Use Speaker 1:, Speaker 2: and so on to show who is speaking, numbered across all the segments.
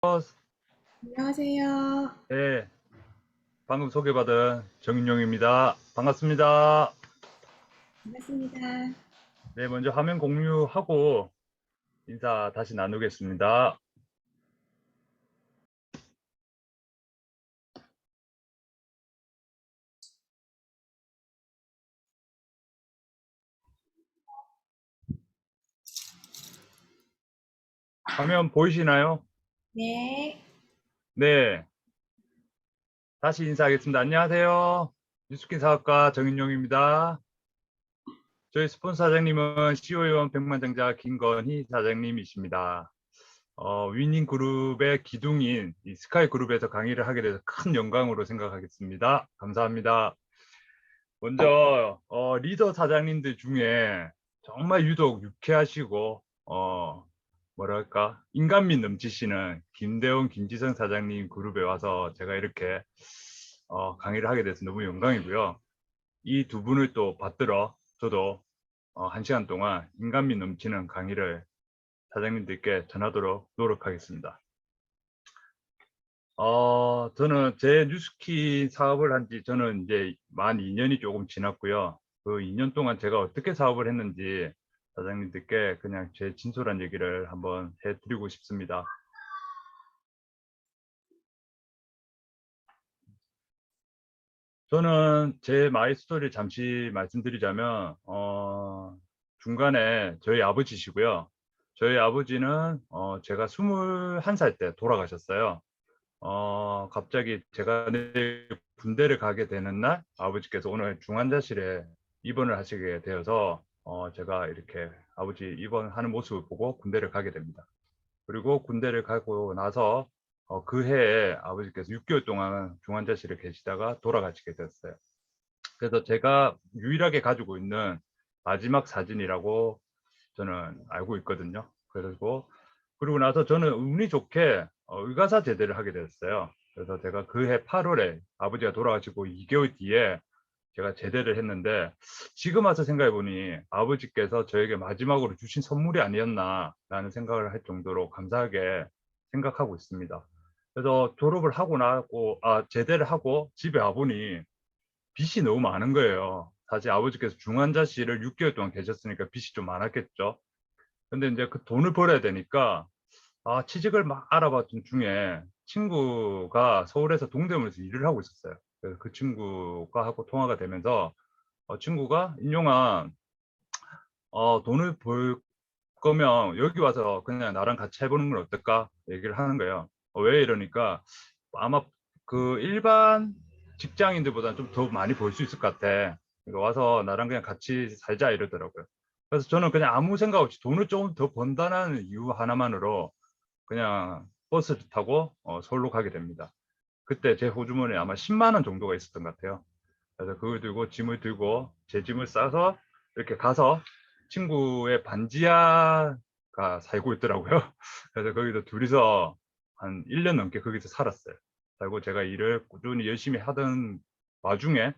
Speaker 1: 안녕하세요.
Speaker 2: 네, 방금 소개받은 정인용입니다. 반갑습니다.
Speaker 1: 반갑습니다.
Speaker 2: 네, 먼저 화면 공유하고 인사 다시 나누겠습니다. 화면 보이시나요?
Speaker 1: 네,
Speaker 2: 네, 다시 인사하겠습니다. 안녕하세요. 뉴스킨 사업가 정인용입니다. 저희 스폰서 사장님은 CO의원 백만장자 김건희 사장님이십니다. 위닝그룹의 기둥인 이 스카이그룹에서 강의를 하게 돼서 큰 영광으로 생각하겠습니다. 감사합니다. 먼저 리더 사장님들 중에 정말 유독 유쾌하시고 뭐랄까 인간미 넘치시는 김대원, 김지성 사장님 그룹에 와서 제가 이렇게 강의를 하게 돼서 너무 영광이고요. 이 두 분을 또 받들어 저도 1시간 동안 인간미 넘치는 강의를 사장님들께 전하도록 노력하겠습니다. 저는 제 뉴스키 사업을 한 지 저는 이제 만 2년이 조금 지났고요. 그 2년 동안 제가 어떻게 사업을 했는지 사장님들께 그냥 제 진솔한 얘기를 한번 해드리고 싶습니다. 저는 제 마이스토리를 잠시 말씀드리자면, 중간에 저희 아버지시고요. 저희 아버지는 제가 21살 때 돌아가셨어요. 갑자기 제가 내일 군대를 가게 되는 날 아버지께서 오늘 중환자실에 입원을 하시게 되어서 제가 이렇게 아버지 입원하는 모습을 보고 군대를 가게 됩니다. 그리고 군대를 가고 나서 그 해에 아버지께서 6개월 동안 중환자실에 계시다가 돌아가시게 됐어요. 그래서 제가 유일하게 가지고 있는 마지막 사진이라고 저는 알고 있거든요. 그리고 나서 저는 운이 좋게 의과사 제대를 하게 됐어요. 그래서 제가 그 해 8월에 아버지가 돌아가시고 2개월 뒤에 제가 제대를 했는데 지금 와서 생각해 보니 아버지께서 저에게 마지막으로 주신 선물이 아니었나라는 생각을 할 정도로 감사하게 생각하고 있습니다. 그래서 졸업을 하고 나고 제대를 하고 집에 와보니 빚이 너무 많은 거예요. 사실 아버지께서 중환자실을 6개월 동안 계셨으니까 빚이 좀 많았겠죠. 근데 이제 그 돈을 벌어야 되니까 취직을 막 알아봤던 중에 친구가 서울에서 동대문에서 일을 하고 있었어요. 그래서 그 친구가 하고 통화가 되면서 친구가 인용아 돈을 벌 거면 여기 와서 그냥 나랑 같이 해보는 건 어떨까 얘기를 하는 거예요. 왜 이러니까 아마 그 일반 직장인들보다 좀 더 많이 벌 수 있을 것 같아. 그러니까 와서 나랑 그냥 같이 살자 이러더라고요. 그래서 저는 그냥 아무 생각 없이 돈을 조금 더 번다는 이유 하나만으로 그냥 버스를 타고 서울로 가게 됩니다. 그때 제 호주머니에 아마 10만 원 정도가 있었던 것 같아요. 그래서 그걸 들고 짐을 들고 제 짐을 싸서 이렇게 가서 친구의 반지하가 살고 있더라고요. 그래서 거기서 둘이서 한 1년 넘게 거기서 살았어요. 그리고 제가 일을 꾸준히 열심히 하던 와중에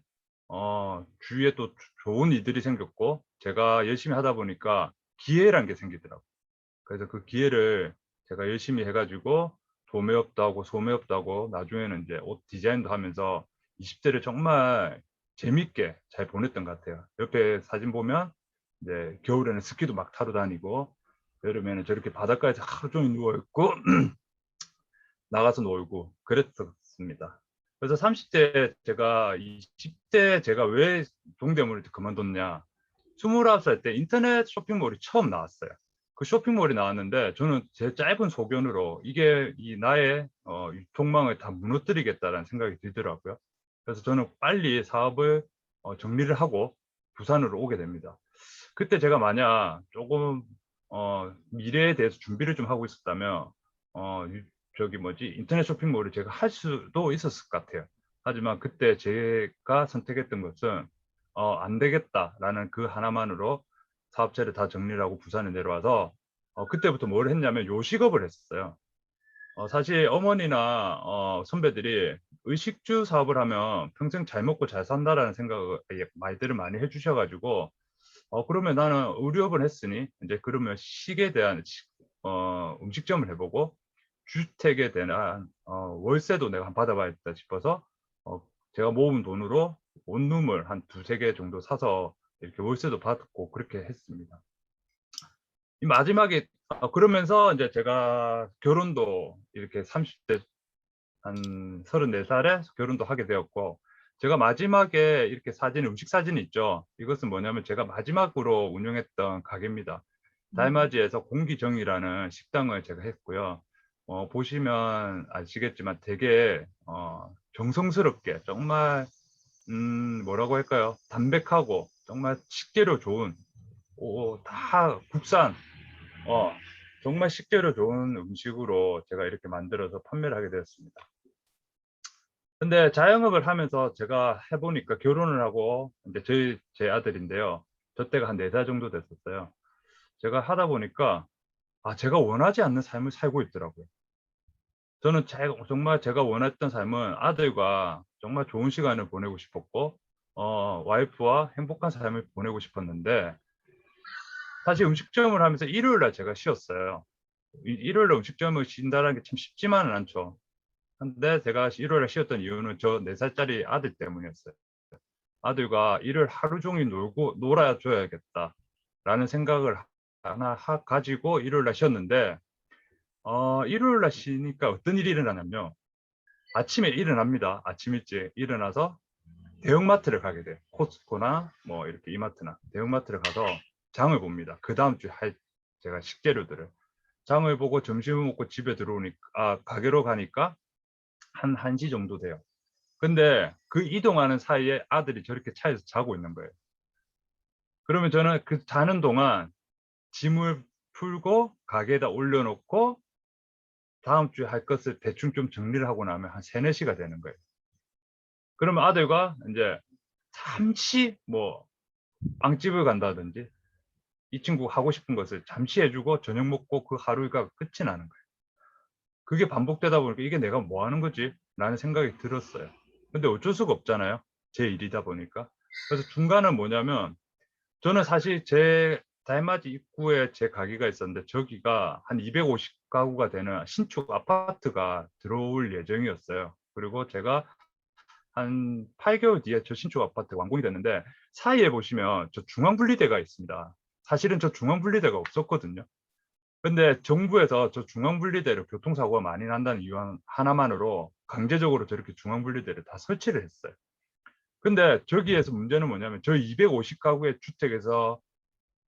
Speaker 2: 주위에 또 좋은 일들이 생겼고 제가 열심히 하다 보니까 기회란 게 생기더라고요. 그래서 그 기회를 제가 열심히 해가지고 도매업도 하고 소매업도 하고 나중에는 이제 옷 디자인도 하면서 20대를 정말 재밌게 잘 보냈던 것 같아요. 옆에 사진 보면 이제 겨울에는 스키도 막 타러 다니고 여름에는 저렇게 바닷가에서 하루 종일 누워있고 나가서 놀고 그랬었습니다. 그래서 30대 제가 20대 제가 왜 동대문을 그만뒀냐. 29살 때 인터넷 쇼핑몰이 처음 나왔어요. 그 쇼핑몰이 나왔는데 저는 제 짧은 소견으로 이게 이 나의 유통망을 다 무너뜨리겠다라는 생각이 들더라고요. 그래서 저는 빨리 사업을 정리를 하고 부산으로 오게 됩니다. 그때 제가 만약 조금 미래에 대해서 준비를 좀 하고 있었다면 저기 뭐지 인터넷 쇼핑몰을 제가 할 수도 있었을 것 같아요. 하지만 그때 제가 선택했던 것은 안 되겠다라는 그 하나만으로 사업체를 다 정리를 하고 부산에 내려와서 그때부터 뭘 했냐면 요식업을 했었어요. 사실 어머니나 선배들이 의식주 사업을 하면 평생 잘 먹고 잘 산다라는 생각을 말들을 많이 해주셔가지고 그러면 나는 의료업을 했으니 이제 그러면 식에 대한 음식점을 해보고 주택에 대한 월세도 내가 한번 받아봐야겠다 싶어서 제가 모은 돈으로 원룸을 한 두세 개 정도 사서 이렇게 월세도 받고 그렇게 했습니다. 이 마지막에 그러면서 이제 제가 결혼도 이렇게 30대 한 34살에 결혼도 하게 되었고, 제가 마지막에 이렇게 사진, 음식 사진이 있죠. 이것은 뭐냐면 제가 마지막으로 운영했던 가게입니다. 달맞이에서 공기정이라는 식당을 제가 했고요. 보시면 아시겠지만 되게 정성스럽게 정말 뭐라고 할까요? 담백하고 정말 식재료 좋은 다 국산 정말 식재료 좋은 음식으로 제가 이렇게 만들어서 판매를 하게 되었습니다. 근데 자영업을 하면서 제가 해보니까 결혼을 하고 이제 제 아들인데요. 저 때가 한 4살 정도 됐었어요. 제가 하다 보니까 제가 원하지 않는 삶을 살고 있더라고요. 저는 정말 제가 원했던 삶은 아들과 정말 좋은 시간을 보내고 싶었고 와이프와 행복한 삶을 보내고 싶었는데, 사실 음식점을 하면서 일요일 날 제가 쉬었어요. 일요일 날 음식점을 쉰다는 게 참 쉽지만은 않죠. 근데 제가 일요일에 쉬었던 이유는 저 4살짜리 아들 때문이었어요. 아들과 일요일 하루 종일 놀아줘야겠다라는 생각을 하나 가지고 일요일 날 쉬었는데, 일요일 날 쉬니까 어떤 일이 일어나냐면요. 아침에 일어납니다. 아침 일찍 일어나서 대형마트를 가게 돼요. 코스트코나 뭐 이렇게 이마트나 대형마트를 가서 장을 봅니다. 그 다음 주에 제가 식재료들을 장을 보고 점심을 먹고 집에 들어오니까 가게로 가니까 한 1시 정도 돼요. 근데 그 이동하는 사이에 아들이 저렇게 차에서 자고 있는 거예요. 그러면 저는 그 자는 동안 짐을 풀고 가게에다 올려놓고 다음 주에 할 것을 대충 좀 정리를 하고 나면 한 3, 4시가 되는 거예요. 그러면 아들과 이제 잠시 뭐 빵집을 간다든지 이 친구 하고 싶은 것을 잠시 해주고 저녁 먹고 그 하루가 끝이 나는 거예요. 그게 반복되다 보니까 이게 내가 뭐 하는 거지? 라는 생각이 들었어요. 근데 어쩔 수가 없잖아요. 제 일이다 보니까. 그래서 중간은 뭐냐면, 저는 사실 제 달맞이 입구에 제 가게가 있었는데 저기가 한 250가구가 되는 신축 아파트가 들어올 예정이었어요. 그리고 제가 한 8개월 뒤에 저 신축 아파트가 완공이 됐는데, 사이에 보시면 저 중앙분리대가 있습니다. 사실은 저 중앙분리대가 없었거든요. 근데 정부에서 저 중앙분리대를 교통사고가 많이 난다는 이유 하나만으로 강제적으로 저렇게 중앙분리대를 다 설치를 했어요. 근데 저기에서 문제는 뭐냐면 저희 250가구의 주택에서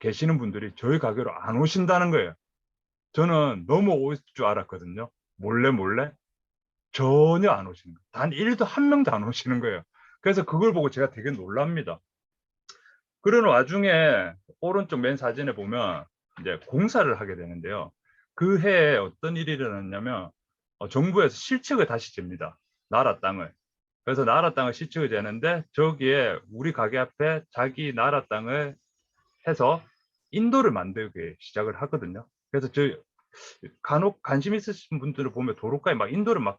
Speaker 2: 계시는 분들이 저희 가게로 안 오신다는 거예요. 저는 너무 올 줄 알았거든요. 몰래 몰래. 전혀 안 오시는 거예요. 단 1도 한 명도 안 오시는 거예요. 그래서 그걸 보고 제가 되게 놀랍니다. 그런 와중에 오른쪽 맨 사진에 보면 이제 공사를 하게 되는데요. 그 해에 어떤 일이 일어났냐면 정부에서 실측을 다시 잽니다. 나라 땅을. 그래서 나라 땅을 실측을 재는데 저기에 우리 가게 앞에 자기 나라 땅을 해서 인도를 만들기 시작을 하거든요. 그래서 저 간혹 관심 있으신 분들을 보면 도로가에 막 인도를 막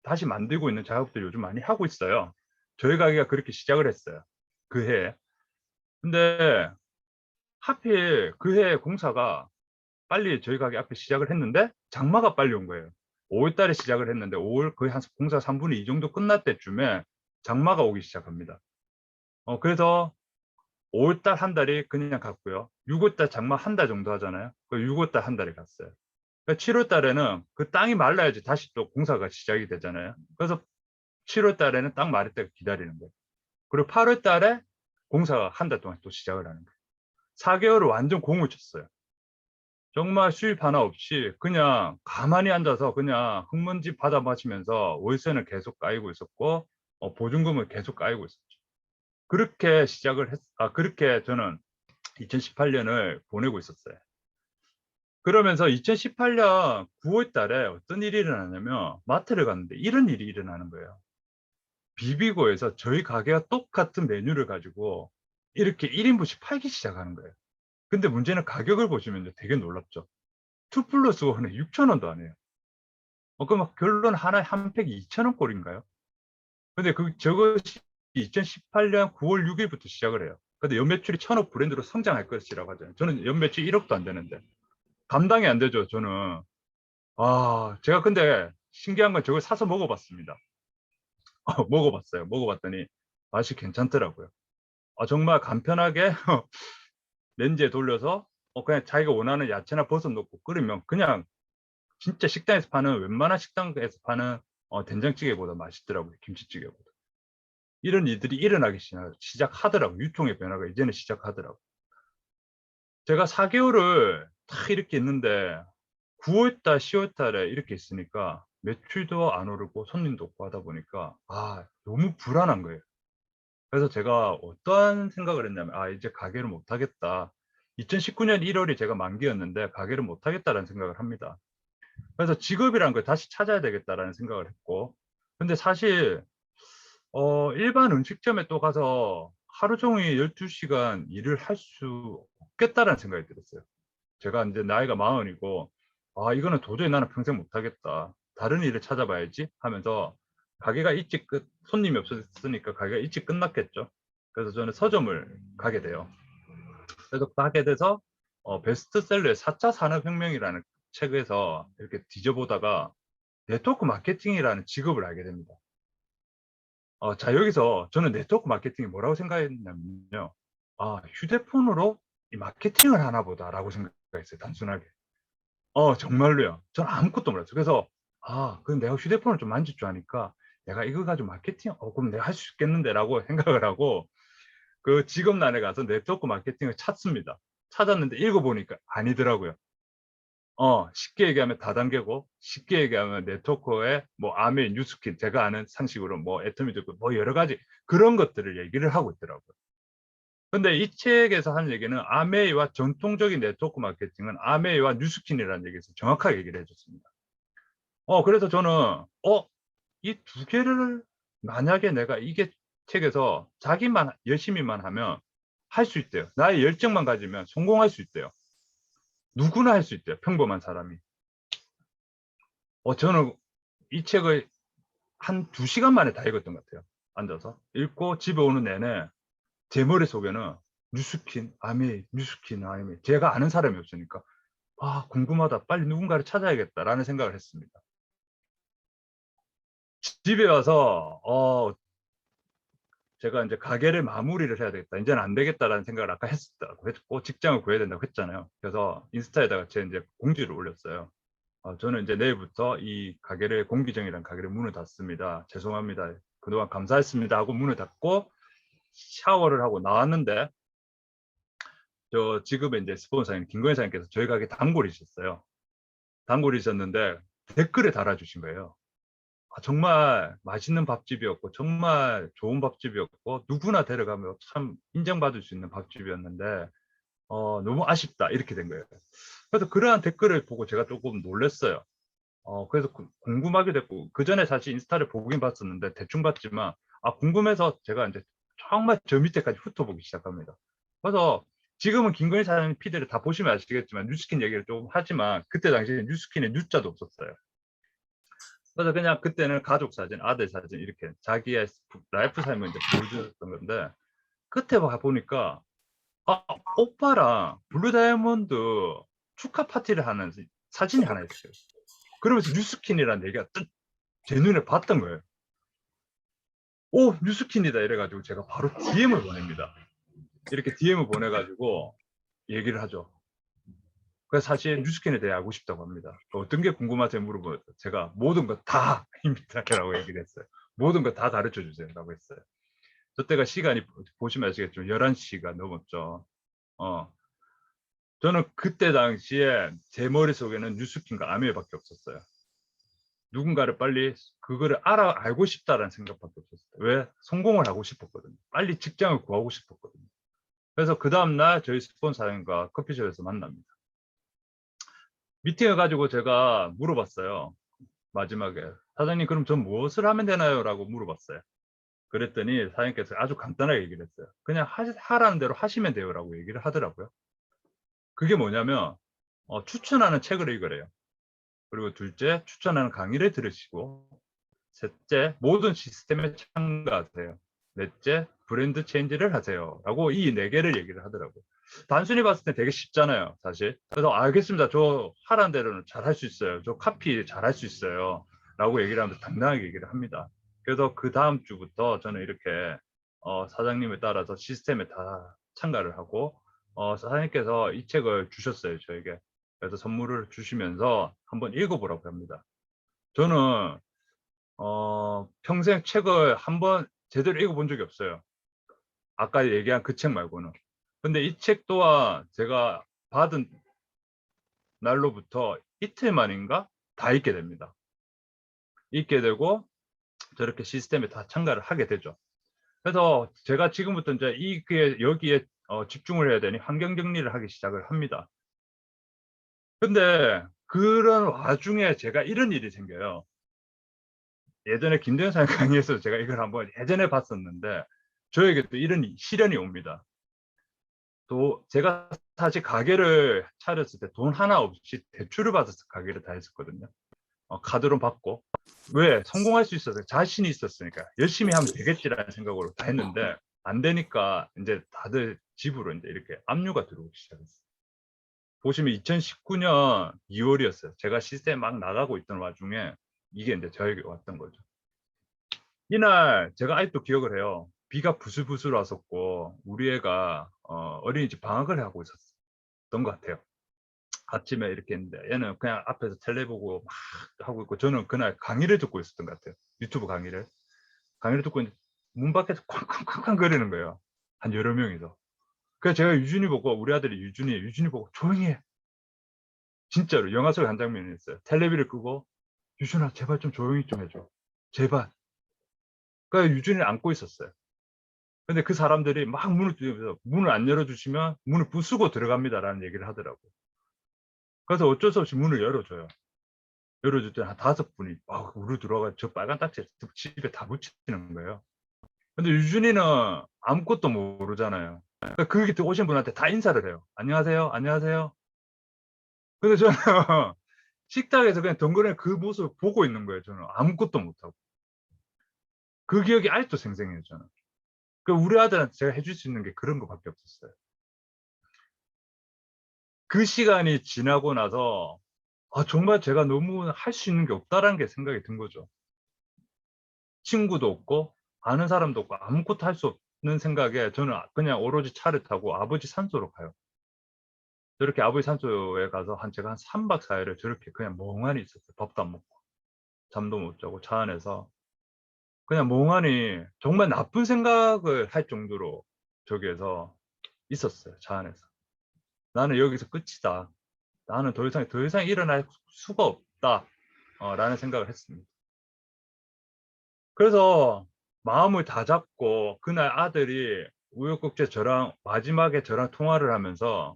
Speaker 2: 다시 만들고 있는 작업들 요즘 많이 하고 있어요. 저희 가게가 그렇게 시작을 했어요. 그 해에. 근데 하필 그 해 공사가 빨리 저희 가게 앞에 시작을 했는데 장마가 빨리 온 거예요. 5월 달에 시작을 했는데 5월 거의 한 공사 3분의 2 정도 끝날 때쯤에 장마가 오기 시작합니다. 그래서 5월 달 한 달이 그냥 갔고요. 6월 달 장마 한 달 정도 하잖아요. 그 6월 달 한 달이 갔어요. 그러니까 7월 달에는 그 땅이 말라야지 다시 또 공사가 시작이 되잖아요. 그래서 7월 달에는 땅 마를 때가 기다리는 거예요. 그리고 8월 달에 공사가 한 달 동안 또 시작을 하는 거예요. 4개월을 완전 공을 쳤어요. 정말 수입 하나 없이 그냥 가만히 앉아서 그냥 흙먼지 받아 마시면서 월세는 계속 까이고 있었고 보증금을 계속 까이고 있었죠. 그렇게 그렇게 저는 2018년을 보내고 있었어요. 그러면서 2018년 9월 달에 어떤 일이 일어나냐면 마트를 갔는데 이런 일이 일어나는 거예요. 비비고에서 저희 가게가 똑같은 메뉴를 가지고 이렇게 1인분씩 팔기 시작하는 거예요. 근데 문제는 가격을 보시면 되게 놀랍죠. 2 플러스 1에 6,000원도 안 해요. 그럼 결론 하나에 한 팩이 2,000원 꼴인가요? 근데 저것이 2018년 9월 6일부터 시작을 해요. 근데 연매출이 1,000억 브랜드로 성장할 것이라고 하잖아요. 저는 연매출 1억도 안 되는데 감당이 안 되죠. 저는 제가 근데 신기한 건 저걸 사서 먹어봤습니다. 먹어봤어요. 먹어봤더니 맛이 괜찮더라고요. 정말 간편하게 렌즈에 돌려서 그냥 자기가 원하는 야채나 버섯 넣고 끓이면 그냥 진짜 식당에서 파는 웬만한 식당에서 파는 된장찌개보다 맛있더라고요. 김치찌개보다. 이런 일들이 일어나기 시작하더라고요. 유통의 변화가 이제는 시작하더라고요. 제가 4개월을 딱 이렇게 있는데 9월 달, 10월 달에 이렇게 있으니까 매출도 안 오르고 손님도 없고 하다 보니까 너무 불안한 거예요. 그래서 제가 어떠한 생각을 했냐면 이제 가게를 못 하겠다. 2019년 1월이 제가 만기였는데 가게를 못 하겠다라는 생각을 합니다. 그래서 직업이라는 걸 다시 찾아야 되겠다라는 생각을 했고, 근데 사실 일반 음식점에 또 가서 하루 종일 12시간 일을 할 수 없겠다라는 생각이 들었어요. 제가 이제 나이가 40이고 이거는 도저히 나는 평생 못 하겠다. 다른 일을 찾아봐야지 하면서 가게가 일찍 손님이 없었으니까 가게가 일찍 끝났겠죠. 그래서 저는 서점을 가게 돼요. 그래서 가게 돼서 베스트셀러의 4차 산업혁명이라는 책에서 이렇게 뒤져보다가 네트워크 마케팅이라는 직업을 알게 됩니다. 자, 여기서 저는 네트워크 마케팅이 뭐라고 생각했냐면요. 휴대폰으로 이 마케팅을 하나 보다라고 생각했어요. 단순하게. 정말로요. 저는 아무것도 몰랐어요. 그래서 그럼 내가 휴대폰을 좀 만질 줄 아니까 내가 이거 가지고 마케팅 그럼 내가 할 수 있겠는데라고 생각을 하고 그 직업란에 가서 네트워크 마케팅을 찾습니다. 찾았는데 읽어보니까 아니더라고요. 쉽게 얘기하면 다단계고 쉽게 얘기하면 네트워크에 뭐 아메이, 뉴스킨 제가 아는 상식으로 뭐 애터미도 있고 뭐 여러 가지 그런 것들을 얘기를 하고 있더라고요. 근데 이 책에서 하는 얘기는 아메이와 전통적인 네트워크 마케팅은 아메이와 뉴스킨이라는 얘기에서 정확하게 얘기를 해줬습니다. 그래서 저는 이 두 개를 만약에 내가 이게 책에서 자기만 열심히만 하면 할 수 있대요. 나의 열정만 가지면 성공할 수 있대요. 누구나 할 수 있대요. 평범한 사람이. 저는 이 책을 한 2시간 만에 다 읽었던 것 같아요. 앉아서. 읽고 집에 오는 내내 제 머릿속에는 뉴스킨, 아미, 뉴스킨, 아미. 제가 아는 사람이 없으니까 궁금하다. 빨리 누군가를 찾아야겠다라는 생각을 했습니다. 집에 와서 제가 이제 가게를 마무리를 해야 되겠다. 이제는 안 되겠다라는 생각을 아까 했고 직장을 구해야 된다고 했잖아요. 그래서 인스타에다가 제 이제 공지를 올렸어요. 저는 이제 내일부터 이 가게를 공기정이라는 가게를 문을 닫습니다. 죄송합니다. 그동안 감사했습니다 하고 문을 닫고 샤워를 하고 나왔는데 저 지금의 이제 스폰서인 김건희 사장님께서 저희 가게 단골이셨어요. 단골이셨는데 댓글에 달아주신 거예요. 정말 맛있는 밥집이었고 정말 좋은 밥집이었고 누구나 데려가면 참 인정받을 수 있는 밥집이었는데 너무 아쉽다 이렇게 된 거예요. 그래서 그러한 댓글을 보고 제가 조금 놀랐어요. 그래서 궁금하게 됐고 그 전에 사실 인스타를 보긴 봤었는데 대충 봤지만 궁금해서 제가 이제 정말 저 밑에까지 훑어보기 시작합니다. 그래서 지금은 김건희 사장님 피드를 다 보시면 아시겠지만 뉴스킨 얘기를 조금 하지만 그때 당시에 뉴스킨에 뉴자도 없었어요. 그래서 그냥 그때는 가족 사진, 아들 사진 이렇게 자기의 라이프 삶을 이제 보여주셨던 건데 끝에 보니까 오빠랑 블루 다이아몬드 축하 파티를 하는 사진이 하나 있어요. 그러면서 뉴스킨이라는 얘기가 제 눈에 봤던 거예요. 뉴스킨이다 이래가지고 제가 바로 DM을 보냅니다. 이렇게 DM을 보내가지고 얘기를 하죠. 그래서 사실 뉴스킨에 대해 알고 싶다고 합니다. 어떤 게 궁금하세요 물어보면 제가 모든 거 다입니다 라고 얘기를 했어요. 모든 거 다 가르쳐 주세요 라고 했어요. 저 때가 시간이 보시면 아시겠지만 11시가 넘었죠. 저는 그때 당시에 제 머릿속에는 뉴스킨과 아메이밖에 없었어요. 누군가를 빨리 그거를 알고 싶다라는 생각밖에 없었어요. 왜? 성공을 하고 싶었거든요. 빨리 직장을 구하고 싶었거든요. 그래서 그 다음날 저희 스폰서님과 커피숍에서 만납니다. 미팅을 가지고 제가 물어봤어요. 마지막에 사장님 그럼 전 무엇을 하면 되나요? 라고 물어봤어요. 그랬더니 사장님께서 아주 간단하게 얘기를 했어요. 그냥 하라는 대로 하시면 돼요 라고 얘기를 하더라고요. 그게 뭐냐면 추천하는 책을 읽으래요. 그리고 둘째 추천하는 강의를 들으시고 셋째 모든 시스템에 참가하세요. 넷째 브랜드 체인지를 하세요 라고 이 4개를 얘기를 하더라고요. 단순히 봤을 때 되게 쉽잖아요, 사실. 그래서 알겠습니다. 저 하라는 대로는 잘 할 수 있어요. 저 카피 잘 할 수 있어요. 라고 얘기를 하면서 당당하게 얘기를 합니다. 그래서 그 다음 주부터 저는 이렇게 사장님에 따라서 시스템에 다 참가를 하고 사장님께서 이 책을 주셨어요, 저에게. 그래서 선물을 주시면서 한번 읽어보라고 합니다. 저는 평생 책을 한번 제대로 읽어본 적이 없어요. 아까 얘기한 그 책 말고는. 근데 이 책 또한 제가 받은 날로부터 이틀 만인가 다 읽게 됩니다. 읽게 되고 저렇게 시스템에 다 참가를 하게 되죠. 그래서 제가 지금부터 이제 이게 여기에 집중을 해야 되니 환경 정리를 하기 시작을 합니다. 근데 그런 와중에 제가 이런 일이 생겨요. 예전에 김대현 강의에서 제가 이걸 한번 예전에 봤었는데 저에게 또 이런 시련이 옵니다. 또 제가 사실 가게를 차렸을 때 돈 하나 없이 대출을 받아서 가게를 다 했었거든요. 카드로 받고. 왜? 성공할 수 있어서 자신이 있었으니까 열심히 하면 되겠지라는 생각으로 다 했는데 안 되니까 이제 다들 집으로 이제 이렇게 압류가 들어오기 시작했어요. 보시면 2019년 2월이었어요. 제가 시스템 막 나가고 있던 와중에 이게 이제 저에게 왔던 거죠. 이날 제가 아직도 기억을 해요. 비가 부슬부슬 왔었고 우리 애가 어린이집 방학을 하고 있었던 것 같아요. 아침에 이렇게 했는데 얘는 그냥 앞에서 텔레 보고 막 하고 있고 저는 그날 강의를 듣고 있었던 것 같아요. 유튜브 강의를 듣고 있는데 문 밖에서 쾅쾅쾅쾅 거리는 거예요. 한 여러 명이서. 그래서 제가 유준이 보고 우리 아들이 유준이 보고 조용히 해. 진짜로 영화 속 한 장면이 있어요. 텔레비를 끄고 유준아 제발 좀 조용히 좀 해줘. 제발. 그러니까 유준이를 안고 있었어요. 근데 그 사람들이 막 문을 두드려서 문을 안 열어주시면 문을 부수고 들어갑니다라는 얘기를 하더라고요. 그래서 어쩔 수 없이 문을 열어줘요. 열어줄 때 한 5분이 우리 들어가 저 빨간 딱지 집에 다 붙이는 거예요. 근데 유준이는 아무것도 모르잖아요. 그러니까 그 곁에 오신 분한테 다 인사를 해요. 안녕하세요, 안녕하세요. 근데 저는 식탁에서 그냥 덩그러니 그 모습을 보고 있는 거예요. 저는 아무것도 못하고. 그 기억이 아직도 생생해요. 저는. 그 우리 아들한테 제가 해줄 수 있는 게 그런 거밖에 없었어요. 그 시간이 지나고 나서 정말 제가 너무 할 수 있는 게 없다라는 게 생각이 든 거죠. 친구도 없고 아는 사람도 없고 아무것도 할 수 없는 생각에 저는 그냥 오로지 차를 타고 아버지 산소로 가요. 저렇게 아버지 산소에 가서 제가 한 3박 4일을 저렇게 그냥 멍하니 있었어요. 밥도 안 먹고 잠도 못 자고 차 안에서 그냥 멍하니 정말 나쁜 생각을 할 정도로 저기에서 있었어요. 차 안에서. 나는 여기서 끝이다. 나는 더 이상 일어날 수가 없다. 라는 생각을 했습니다. 그래서 마음을 다 잡고 그날 아들이 우여곡절 마지막에 저랑 통화를 하면서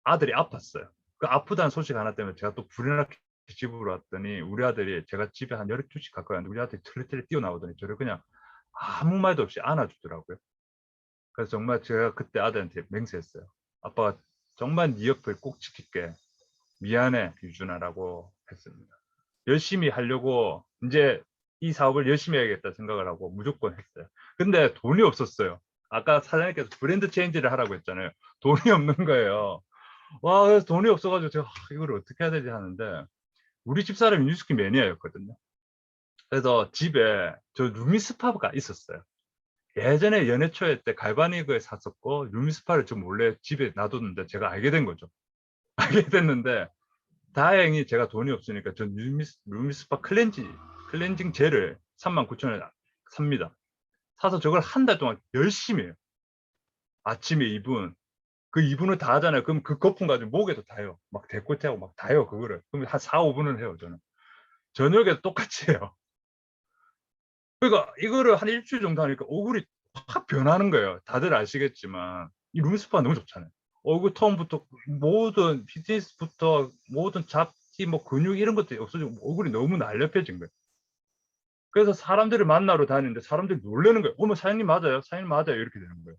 Speaker 2: 아들이 아팠어요. 그 아프다는 소식 하나 때문에 제가 또 불이 나게 집으로 왔더니 우리 아들이 제가 집에 한 12시 가까이 왔는데 우리 아들이 털레털레 뛰어나오더니 저를 그냥 아무 말도 없이 안아주더라고요. 그래서 정말 제가 그때 아들한테 맹세했어요. 아빠가 정말 네 옆을 꼭 지킬게. 미안해 유준아라고 했습니다. 열심히 하려고 이제 이 사업을 열심히 해야겠다 생각을 하고 무조건 했어요. 근데 돈이 없었어요. 아까 사장님께서 브랜드 체인지를 하라고 했잖아요. 돈이 없는 거예요. 그래서 돈이 없어가지고 제가 이걸 어떻게 해야 되지 하는데 우리 집사람이 위스키 매니아였거든요. 그래서 집에 저 루미스파가 있었어요. 예전에 연애 초에 때 갈바닉을 샀었고 루미스파를 좀 몰래 집에 놔뒀는데 제가 알게 된 거죠. 알게 됐는데 다행히 제가 돈이 없으니까 전 루미스파 클렌징 젤을 39,000원에 삽니다. 사서 저걸 한 달 동안 열심히 해요. 아침에 2분, 그 2분을 다 하잖아요. 그럼 그 거품 가지고 목에도 다요. 막 데콜테하고 막 다요, 그거를. 그럼 한 4, 5분을 해요, 저는. 저녁에 똑같이 해요. 그러니까 이거를 한 일주일 정도 하니까 얼굴이 확 변하는 거예요. 다들 아시겠지만 이 루미스파가 너무 좋잖아요. 얼굴 톤부터 모든 피트니스부터 모든 잡티 뭐 근육 이런 것들이 없어지고 얼굴이 너무 날렵해진 거예요. 그래서 사람들을 만나러 다니는데 사람들이 놀라는 거예요. 어머 사장님 맞아요? 사장님 맞아요? 이렇게 되는 거예요.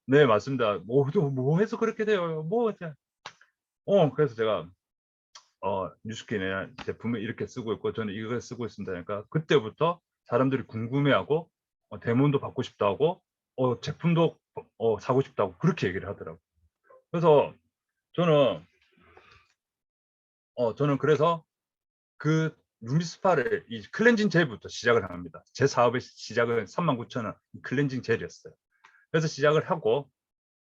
Speaker 2: 네 맞습니다. 뭐 해서 그렇게 돼요? 그래서 제가 뉴스킨의 제품을 이렇게 쓰고 있고 저는 이걸 쓰고 있습니다. 그러니까 그때부터 사람들이 궁금해하고 대문도 받고 싶다 하고 제품도 사고 싶다고 그렇게 얘기를 하더라고요. 그래서 저는 저는 그래서 그 루미스파를 이 클렌징 젤부터 시작을 합니다. 제 사업의 시작은 39,000원 클렌징 젤이었어요. 그래서 시작을 하고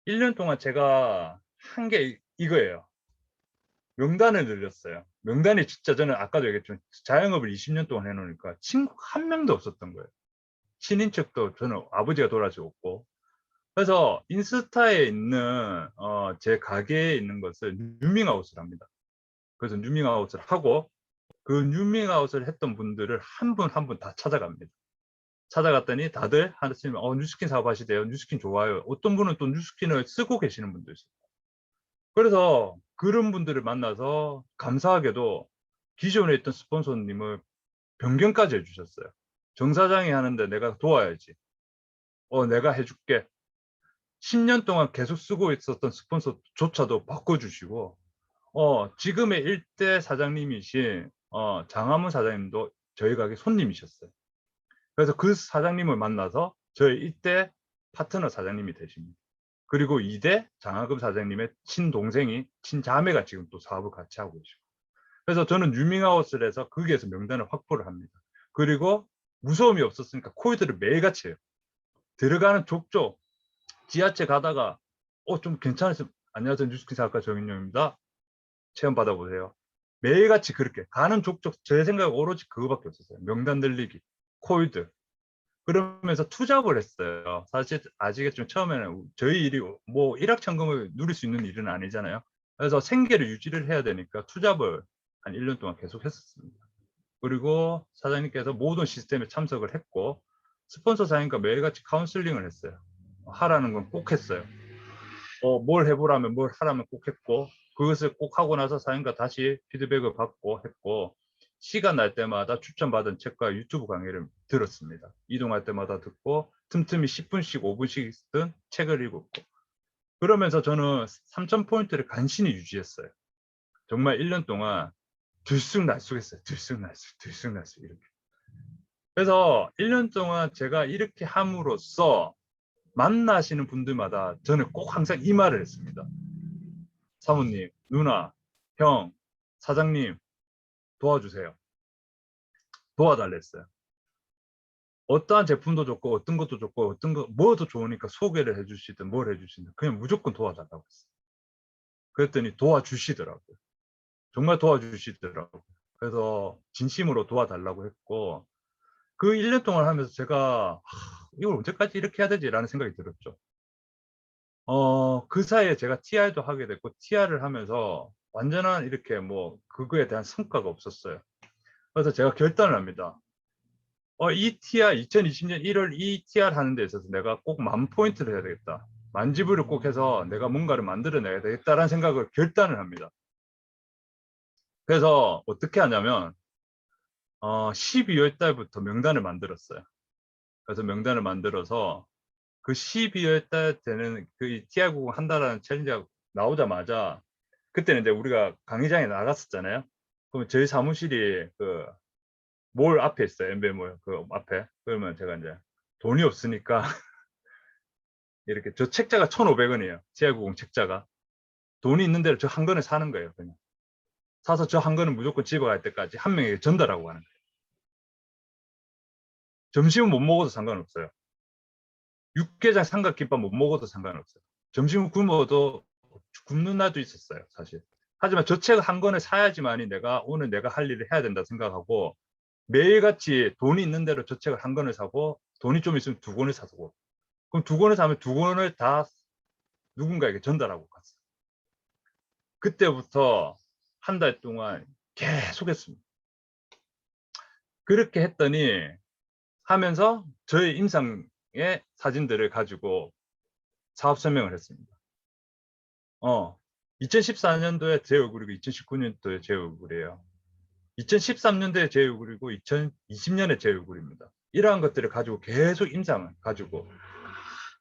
Speaker 2: 1년 동안 제가 한 게 이거예요. 명단을 늘렸어요. 명단이 진짜 저는 아까도 얘기했지만 자영업을 20년 동안 해놓으니까 친구가 한 명도 없었던 거예요. 친인척도 저는 아버지가 돌아가셨고. 그래서 인스타에 있는 제 가게에 있는 것을 뉴밍아웃을 합니다. 그래서 뉴밍아웃을 하고 그 뉴밍아웃을 했던 분들을 한 분 한 분 다 찾아갑니다. 찾아갔더니 다들 하시면 뉴스킨 사업하시대요. 뉴스킨 좋아요. 어떤 분은 또 뉴스킨을 쓰고 계시는 분도 있어요. 그래서 그런 분들을 만나서 감사하게도 기존에 있던 스폰서님을 변경까지 해주셨어요. 정 사장이 하는데 내가 도와야지. 내가 해줄게. 10년 동안 계속 쓰고 있었던 스폰서조차도 바꿔주시고, 지금의 일대 사장님이신 장하문 사장님도 저희 가게 손님이셨어요. 그래서 그 사장님을 만나서 저희 일대 파트너 사장님이 되십니다. 그리고 2대 장하금 사장님의 친동생이 친자매가 지금 또 사업을 같이 하고 계시고. 그래서 저는 유밍아웃을 해서 거기에서 명단을 확보를 합니다. 그리고 무서움이 없었으니까 코이드를 매일같이 해요. 들어가는 족족 지하철 가다가 좀 괜찮으시면 안녕하세요 뉴스킨 사업가 정인용입니다. 체험 받아보세요. 매일같이 그렇게 가는 족족 제 생각에 오로지 그거밖에 없었어요. 명단 늘리기, 코이드. 그러면서 투잡을 했어요. 사실 아시겠지만 처음에는 저희 일이 뭐 일확천금을 누릴 수 있는 일은 아니잖아요. 그래서 생계를 유지를 해야 되니까 투잡을 한 1년 동안 계속 했었습니다. 그리고 사장님께서 모든 시스템에 참석을 했고 스폰서 사장님과 매일같이 카운슬링을 했어요. 하라는 건 꼭 했어요. 뭘 해보라면 뭘 하라면 꼭 했고 그것을 꼭 하고 나서 사장님과 다시 피드백을 받고 했고 시간 날 때마다 추천받은 책과 유튜브 강의를 들었습니다. 이동할 때마다 듣고 틈틈이 10분씩 5분씩 든 책을 읽었고 그러면서 저는 3,000포인트를 간신히 유지했어요. 정말 1년 동안 들쑥날쑥했어요. 들쑥날쑥 들쑥날쑥 이렇게. 그래서 1년 동안 제가 이렇게 함으로써 만나시는 분들마다 저는 꼭 항상 이 말을 했습니다. 사모님, 누나, 형, 사장님 도와주세요. 도와달랬어요. 어떠한 제품도 좋고 어떤 것도 좋고 어떤 거 뭐도 좋으니까 소개를 해주시든 뭘 해주시든 그냥 무조건 도와달라고 했어요. 그랬더니 도와주시더라고요. 정말 도와주시더라고요. 그래서 진심으로 도와달라고 했고 그 1년 동안 하면서 제가 이걸 언제까지 이렇게 해야 되지라는 생각이 들었죠. 그 사이에 제가 TR도 하게 됐고 TR을 하면서 완전한 이렇게 뭐 그거에 대한 성과가 없었어요. 그래서 제가 결단을 합니다. 이 TR 2020년 1월 이 TR 하는 데 있어서 내가 꼭 10,000포인트를 해야 되겠다. 만지부를 꼭 해서 내가 뭔가를 만들어내야 되겠다라는 생각을 결단을 합니다. 그래서 어떻게 하냐면 12월 달부터 명단을 만들었어요. 그래서 명단을 만들어서 그 12월 달 되는 그 TR90 한다라는 챌린지가 나오자마자 그때는 이제 우리가 강의장에 나갔었잖아요. 그럼 저희 사무실이 그 몰 앞에 있어요. 엠베몰 그 앞에. 그러면 제가 이제 돈이 없으니까 이렇게 저 책자가 1,500원이에요. TR90 책자가. 돈이 있는 대로 저 한 권을 사는 거예요. 그냥. 사서 저 한 권을 무조건 집에 갈 때까지 한 명에게 전달하고 가는 거예요. 점심은 못 먹어도 상관없어요. 육개장 삼각김밥 못 먹어도 상관없어요. 점심 굶어도 굶는 날도 있었어요, 사실. 하지만 저 책 한 권을 사야지만이 내가 오늘 내가 할 일을 해야 된다 생각하고 매일같이 돈이 있는 대로 저 책을 한 권을 사고 돈이 좀 있으면 두 권을 사고 그럼 두 권을 사면 두 권을 다 누군가에게 전달하고 갔어요. 그때부터 한 달 동안 계속 했습니다. 그렇게 했더니 하면서 저의 임상의 사진들을 가지고 사업 설명을 했습니다. 2014년도에 제 얼굴이고 2019년도에 제 얼굴이에요. 2013년도에 제 얼굴이고 2020년에 제 얼굴입니다. 이러한 것들을 가지고 계속 임상을 가지고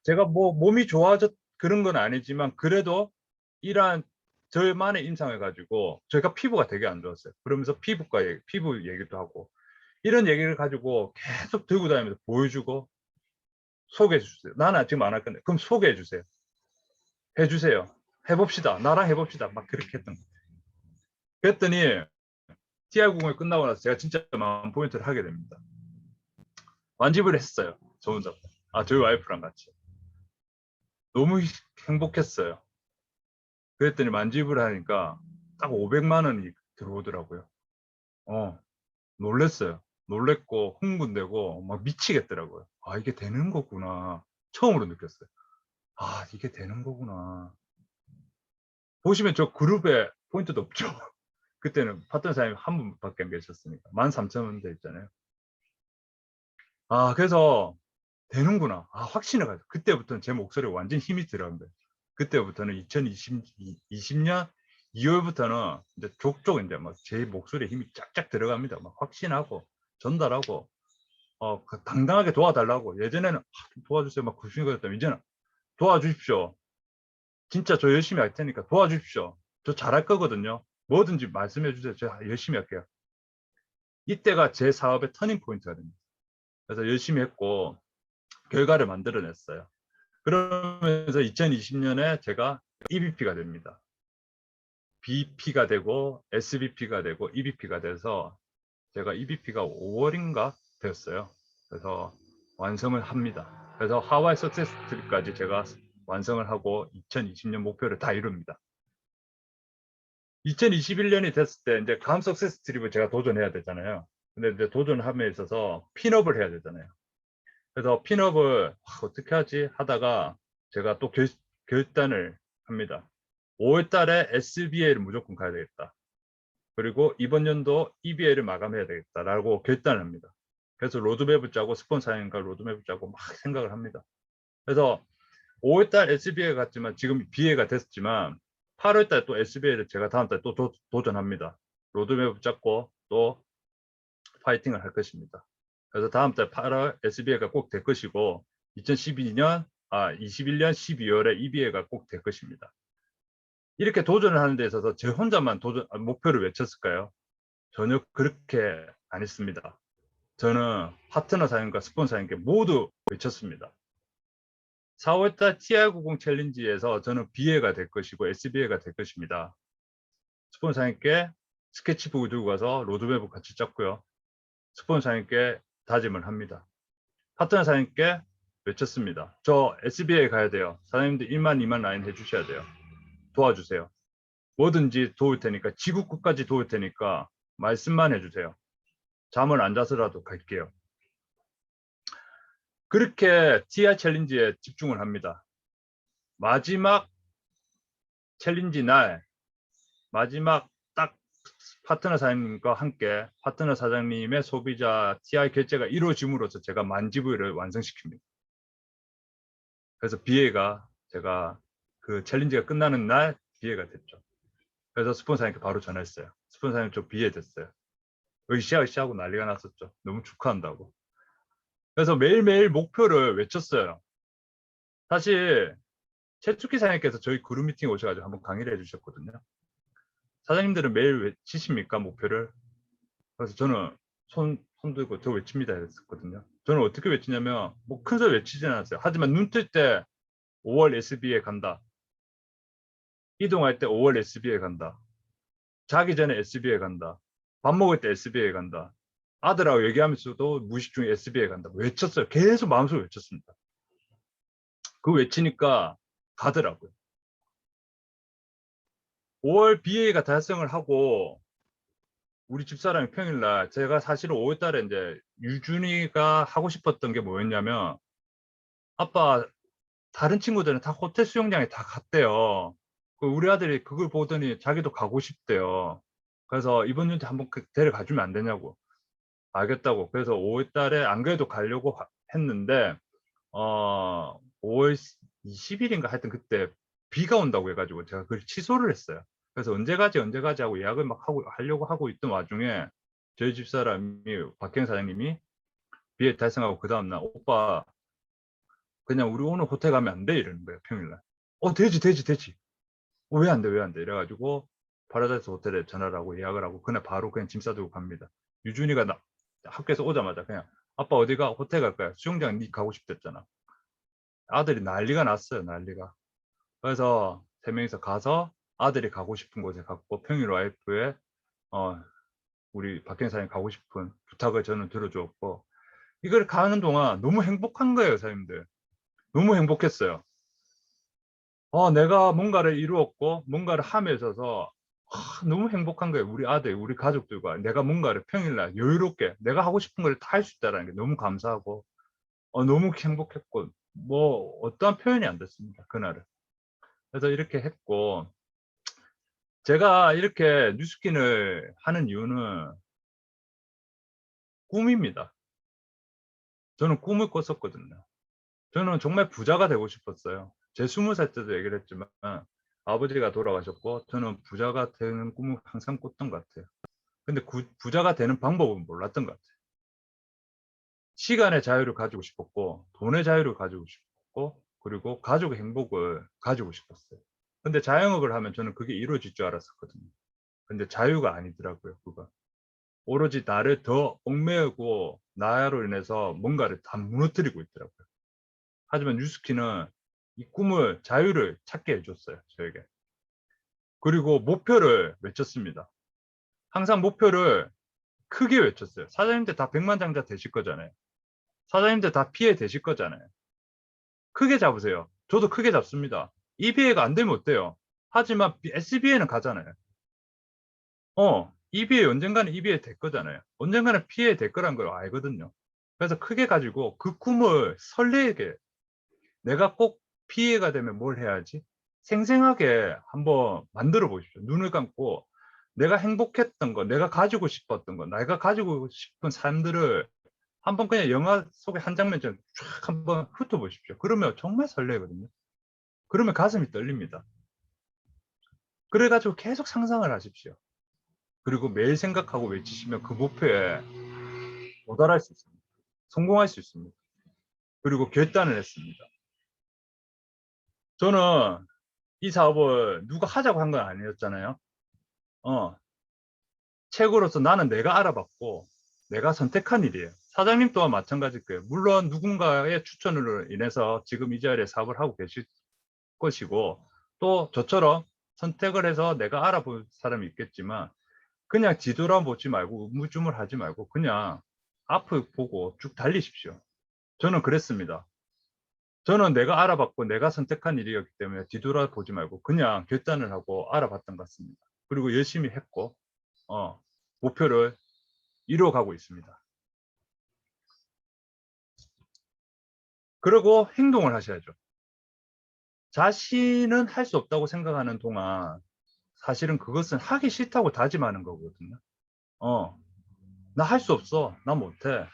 Speaker 2: 제가 뭐 몸이 좋아졌 그런 건 아니지만 그래도 이러한 저만의 임상을 가지고 저희가 피부가 되게 안 좋았어요. 그러면서 피부 얘기도 하고 이런 얘기를 가지고 계속 들고 다니면서 보여주고 소개해 주세요. 나는 지금 안 할 건데 그럼 소개해 주세요. 해주세요. 해봅시다. 나랑 해봅시다. 막 그렇게 했던 거예요. 그랬더니 TR90이 끝나고 나서 제가 진짜 마음 포인트를 하게 됩니다. 완집을 했어요. 저 혼자. 저희 와이프랑 같이. 너무 행복했어요. 그랬더니 만집을 하니까 딱 500만 원이 들어오더라고요. 놀랬어요. 놀랬고 흥분되고 막 미치겠더라고요. 이게 되는 거구나. 처음으로 느꼈어요. 이게 되는 거구나. 보시면 저 그룹에 포인트도 없죠. 그때는 파트너 사장님 한 분밖에 안 계셨으니까 13,000원 돼 있잖아요. 그래서 되는구나. 확신을 가져. 그때부터는 제 목소리가 완전 힘이 들어간 거예요. 그때부터는 2020년 2월부터는 이제 족족 이제 막 제 목소리에 힘이 쫙쫙 들어갑니다. 막 확신하고 전달하고 당당하게 도와달라고. 예전에는 도와주세요 막 구신이 거였다면 이제는 도와주십시오. 진짜 저 열심히 할 테니까 도와주십시오. 저 잘할 거거든요. 뭐든지 말씀해 주세요. 제가 열심히 할게요. 이때가 제 사업의 터닝 포인트가 됩니다. 그래서 열심히 했고 결과를 만들어냈어요. 그러면서 2020년에 제가 EVP가 됩니다. BP가 되고 SVP가 되고 EVP가 돼서 제가 EVP가 5월인가 되었어요. 그래서 완성을 합니다. 그래서 하와이 석세스 트립까지 제가 완성을 하고 2020년 목표를 다 이룹니다. 2021년이 됐을 때 이제 다음 석세스 트립을 제가 도전해야 되잖아요. 근데 이제 도전함에 있어서 핀업을 해야 되잖아요. 그래서 핀업을 어떻게 하지 하다가 제가 또 결단을 합니다. 5월 달에 SBA를 무조건 가야 되겠다. 그리고 이번 연도 EBA를 마감해야 되겠다라고 결단을 합니다. 그래서 로드맵을 짜고 스폰서인과 로드맵을 짜고 막 생각을 합니다. 그래서 5월 달 SBA 갔지만 지금 BA가 됐지만 8월 달 또 SBA를 제가 다음 달 또 도전합니다. 로드맵을 짰고 또 파이팅을 할 것입니다. 그래서 다음 달 8월 SBA가 꼭 될 것이고 21년 12월에 EBA가 꼭 될 것입니다. 이렇게 도전을 하는 데 있어서 제 혼자만 목표를 외쳤을까요? 전혀 그렇게 안 했습니다. 저는 파트너 사장님과 스폰서 사장님께 모두 외쳤습니다. 4월달 TR90 챌린지에서 저는 BA가 될 것이고 SBA가 될 것입니다. 스폰서 사장님께 스케치북을 들고 가서 로드맵을 같이 짰고요. 스폰서 사장님께 다짐을 합니다. 파트너 사장님께 외쳤습니다. 저 SBA 가야 돼요. 사장님들 1만 2만 라인 해주셔야 돼요. 도와주세요. 뭐든지 도울 테니까 지구 끝까지 도울 테니까 말씀만 해주세요. 잠을 안 자서라도 갈게요. 그렇게 TR 챌린지에 집중을 합니다. 마지막 챌린지 날 마지막 딱 파트너 사장님과 함께 파트너 사장님의 소비자 TR 결제가 이루어짐으로써 제가 만지부를 완성시킵니다. 그래서 BA가 제가 그 챌린지가 끝나는 날 BA가 됐죠. 그래서 스폰서님께 바로 전화했어요. 스폰서님 저 BA 됐어요. 으쌰으쌰하고 난리가 났었죠. 너무 축하한다고. 그래서 매일매일 목표를 외쳤어요. 사실 최축희 사장님께서 저희 그룹 미팅에 오셔가지고 한번 강의를 해주셨거든요. 사장님들은 매일 외치십니까 목표를? 그래서 저는 손 들고 저 외칩니다 했었거든요. 저는 어떻게 외치냐면 뭐 큰 소리 외치진 않았어요. 하지만 눈 뜰 때 5월 SB에 간다. 이동할 때 5월 SB에 간다. 자기 전에 SB에 간다. 밥 먹을 때 SB에 간다. 아들하고 얘기하면서도 무의식 중에 SB에 간다. 외쳤어요. 계속 마음속으로 외쳤습니다. 그 외치니까 가더라고요. 5월 BA가 달성을 하고 우리 집사람이 평일날 제가 사실은 5월 달에 이제 유준이가 하고 싶었던 게 뭐였냐면 아빠 다른 친구들은 다 호텔 수영장에 다 갔대요. 우리 아들이 그걸 보더니 자기도 가고 싶대요. 그래서 이번 연도 한번 데려가주면 안 되냐고. 알겠다고. 그래서 5월 달에 안 그래도 가려고 했는데 5월 20일인가 하여튼 그때 비가 온다고 해가지고 제가 그걸 취소를 했어요. 그래서 언제 가지 하고 예약을 막 하려고 하고 있던 와중에 저희 집사람이 박경 사장님이 비에 달성하고 그 다음날 오빠 그냥 우리 오늘 호텔 가면 안 돼 이러는 거예요. 평일날. 되지. 왜 안 돼? 이래가지고 파라다이스 호텔에 전화를 하고 예약을 하고 그날 바로 그냥 짐 싸들고 갑니다. 유준이가 학교에서 오자마자 그냥 아빠 어디가? 호텔 갈 거야. 수영장 니 가고 싶댔잖아. 아들이 난리가 났어요, 난리가. 그래서 세 명이서 가서 아들이 가고 싶은 곳에 갔고 평일 와이프의 우리 박경사님 가고 싶은 부탁을 저는 들어주었고 이걸 가는 동안 너무 행복한 거예요, 사장님들. 너무 행복했어요. 내가 뭔가를 이루었고 뭔가를 함에 있어서 너무 행복한 거예요. 우리 아들, 우리 가족들과 내가 뭔가를 평일날 여유롭게 내가 하고 싶은 걸 다 할 수 있다는 게 너무 감사하고 너무 행복했고 뭐 어떠한 표현이 안 됐습니다, 그날은. 그래서 이렇게 했고 제가 이렇게 뉴스킨을 하는 이유는 꿈입니다. 저는 꿈을 꿨었거든요. 저는 정말 부자가 되고 싶었어요. 제 20살 때도 얘기를 했지만 아버지가 돌아가셨고 저는 부자가 되는 꿈을 항상 꿨던 것 같아요. 근데 부자가 되는 방법은 몰랐던 것 같아요. 시간의 자유를 가지고 싶었고 돈의 자유를 가지고 싶었고 그리고 가족의 행복을 가지고 싶었어요. 근데 자영업을 하면 저는 그게 이루어질 줄 알았었거든요. 근데 자유가 아니더라고요, 그거. 오로지 나를 더 얽매이고 나로 인해서 뭔가를 다 무너뜨리고 있더라고요. 하지만 뉴스키는 이 꿈을 자유를 찾게 해줬어요, 저에게. 그리고 목표를 외쳤습니다. 항상 목표를 크게 외쳤어요. 사장님들 다 백만장자 되실 거잖아요. 사장님들 다 피해 되실 거잖아요. 크게 잡으세요. 저도 크게 잡습니다. EBA가 안 되면 어때요? 하지만 SBA는 가잖아요. EBA 언젠가는 EBA 될 거잖아요. 언젠가는 PA 될 거란 걸 알거든요. 그래서 크게 가지고 그 꿈을 설레게 내가 꼭 PA가 되면 뭘 해야지? 생생하게 한번 만들어 보십시오. 눈을 감고 내가 행복했던 거, 내가 가지고 싶었던 거, 내가 가지고 싶은 삶들을 한번 그냥 영화 속의 한 장면처럼 쫙 한번 훑어보십시오. 그러면 정말 설레거든요. 그러면 가슴이 떨립니다. 그래가지고 계속 상상을 하십시오. 그리고 매일 생각하고 외치시면 그 목표에 도달할 수 있습니다. 성공할 수 있습니다. 그리고 결단을 했습니다. 저는 이 사업을 누가 하자고 한 건 아니었잖아요. 책으로서 나는 내가 알아봤고 내가 선택한 일이에요. 사장님 또한 마찬가지일 거예요. 물론 누군가의 추천으로 인해서 지금 이 자리에 사업을 하고 계실 것이고 또 저처럼 선택을 해서 내가 알아볼 사람이 있겠지만 그냥 뒤돌아보지 말고 우물쭈물하지 말고 그냥 앞을 보고 쭉 달리십시오. 저는 그랬습니다. 저는 내가 알아봤고 내가 선택한 일이었기 때문에 뒤돌아보지 말고 그냥 결단을 하고 알아봤던 것 같습니다. 그리고 열심히 했고 목표를 이루어가고 있습니다. 그리고 행동을 하셔야죠. 자신은 할 수 없다고 생각하는 동안 사실은 그것은 하기 싫다고 다짐하는 거거든요. 나 할 수 없어. 나 못해.